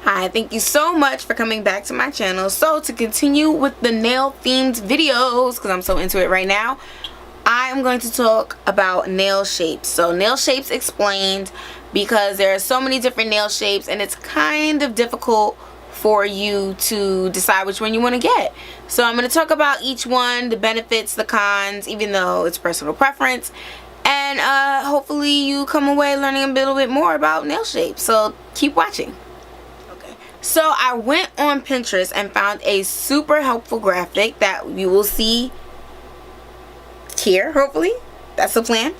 Hi, thank you so much for coming back to my channel. So to continue with the nail themed videos, because I'm so into it right now, I am going to talk about nail shapes. So nail shapes explained, because there are so many different nail shapes and it's kind of difficult for you to decide which one you want to get. So I'm going to talk about each one, the benefits, the cons, even though it's personal preference. And hopefully you come away learning a little bit more about nail shapes. So keep watching. So I went on Pinterest and found a super helpful graphic that you will see here, hopefully. That's the plan.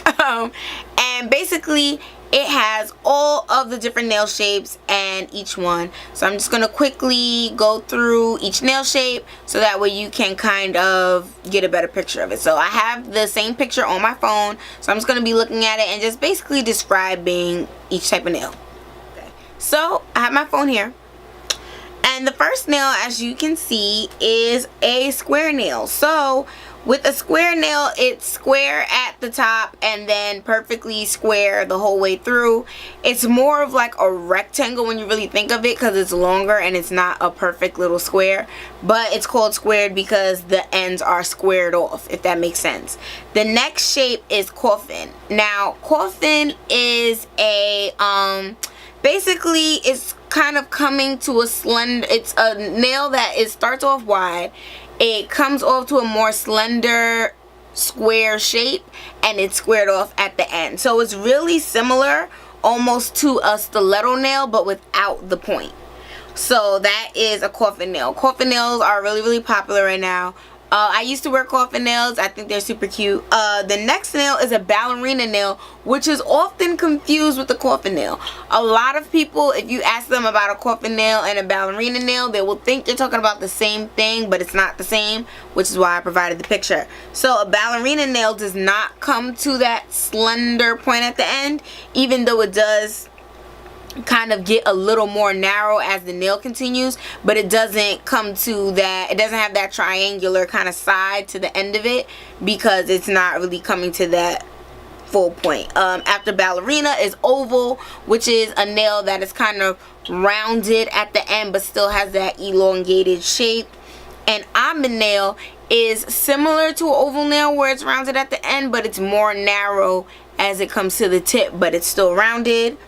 And basically it has all of the different nail shapes and each one. So I'm just going to quickly go through each nail shape so that way you can kind of get a better picture of it. So I have the same picture on my phone, so I'm just going to be looking at it and just basically describing each type of nail. Okay. So I have my phone here. And the first nail, as you can see, is a square nail. So with a square nail, it's square at the top and then perfectly square the whole way through. It's more of like a rectangle when you really think of it, because it's longer and it's not a perfect little square. But it's called squared because the ends are squared off, if that makes sense. The next shape is coffin. Now, coffin is a basically it's kind of coming to a slender, it's a nail that it starts off wide, it comes off to a more slender square shape, and it's squared off at the end. So it's really similar almost to a stiletto nail, but without the point. So that is a coffin nail. Coffin nails are really popular right now. I used to wear coffin nails. I think they're super cute. The next nail is a ballerina nail, which is often confused with the coffin nail. A lot of people, if you ask them about a coffin nail and a ballerina nail, they will think you're talking about the same thing, but it's not the same, which is why I provided the picture. So a ballerina nail does not come to that slender point at the end, even though it does kind of get a little more narrow as the nail continues, but it doesn't come to that, it doesn't have that triangular kind of side to the end of it, because it's not really coming to that full point. After ballerina is oval, which is a nail that is kind of rounded at the end but still has that elongated shape. And almond nail is similar to an oval nail where it's rounded at the end, but it's more narrow as it comes to the tip, but it's still rounded.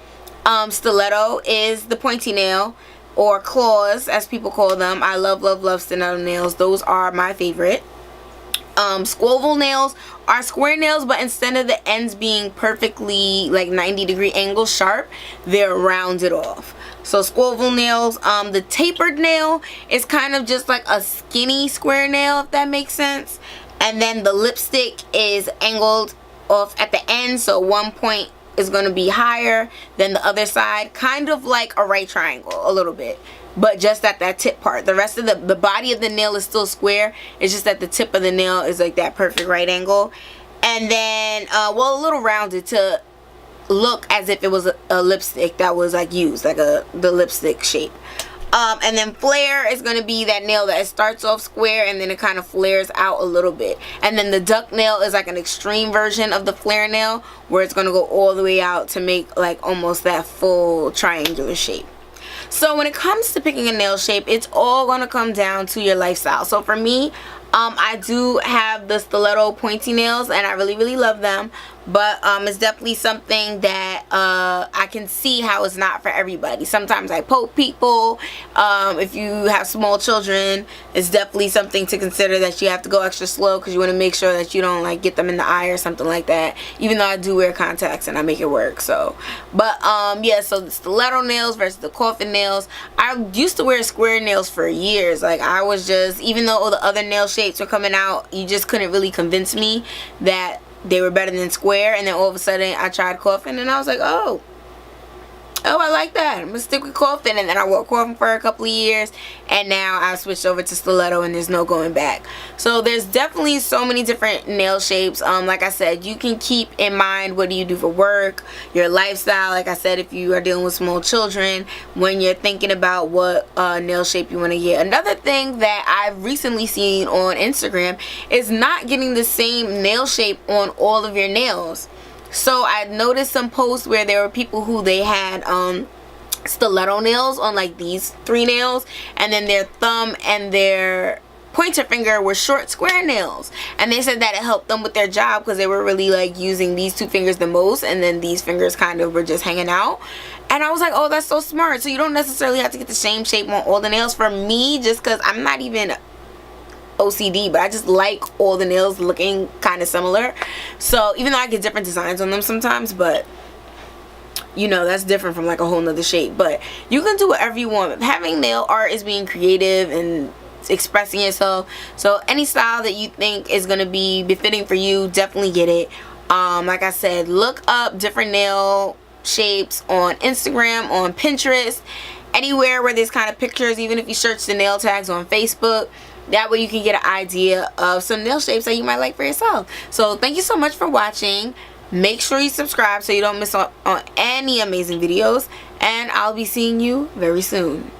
Stiletto is the pointy nail, or claws as people call them. I love stiletto nails. Those are my favorite. Squirrel nails are square nails, but instead of the ends being perfectly like 90-degree angle sharp, they're rounded off. So squirrel nails. The tapered nail is kind of just like a skinny square nail, if that makes sense. And then the lipstick is angled off at the end, so one point is going to be higher than the other side, kind of like a right triangle a little bit, but just at that tip part. The rest of the body of the nail is still square, it's just that the tip of the nail is like that perfect right angle. And then well, a little rounded to look as if it was a lipstick that was like used, like the lipstick shape. And then flare is going to be that nail that it starts off square and then it kind of flares out a little bit. And then the duck nail is like an extreme version of the flare nail, where it's going to go all the way out to make like almost that full triangular shape. So when it comes to picking a nail shape, it's all going to come down to your lifestyle. So for me, I do have the stiletto pointy nails and I really love them, but it's definitely something that I can see how it's not for everybody. Sometimes I poke people. If you have small children, it's definitely something to consider, that you have to go extra slow because you want to make sure that you don't like get them in the eye or something like that, even though I do wear contacts and I make it work. So but yeah, so the stiletto nails versus the coffin nails. I used to wear square nails for years. Like I was just, even though all the other nail shapes were coming out, you just couldn't really convince me that they were better than square. And then all of a sudden I tried coffin and I was like, oh, I like that. I'm gonna stick with coffin. And then I wore coffin for a couple of years, and now I've switched over to stiletto and there's no going back. So there's definitely so many different nail shapes. Like I said, you can keep in mind, what do you do for work, your lifestyle. Like I said, if you are dealing with small children, when you're thinking about what nail shape you want to get. Another thing that I've recently seen on Instagram is not getting the same nail shape on all of your nails. So I noticed some posts where there were people who they had stiletto nails on like these 3 nails, and then their thumb and their pointer finger were short square nails, and they said that it helped them with their job because they were really like using these 2 fingers the most, and then these fingers kind of were just hanging out. And I was like, oh, that's so smart. So you don't necessarily have to get the same shape on all the nails. For me, just because I'm not even OCD, but I just like all the nails looking kind of similar. So even though I get different designs on them sometimes, but you know, that's different from like a whole nother shape. But you can do whatever you want. Having nail art is being creative and expressing yourself. So any style that you think is going to be befitting for you, definitely get it. Like I said, look up different nail shapes on Instagram, on Pinterest, anywhere where there's kind of pictures. Even if you search the nail tags on Facebook, that way you can get an idea of some nail shapes that you might like for yourself. So thank you so much for watching. Make sure you subscribe so you don't miss out on any amazing videos, and I'll be seeing you very soon.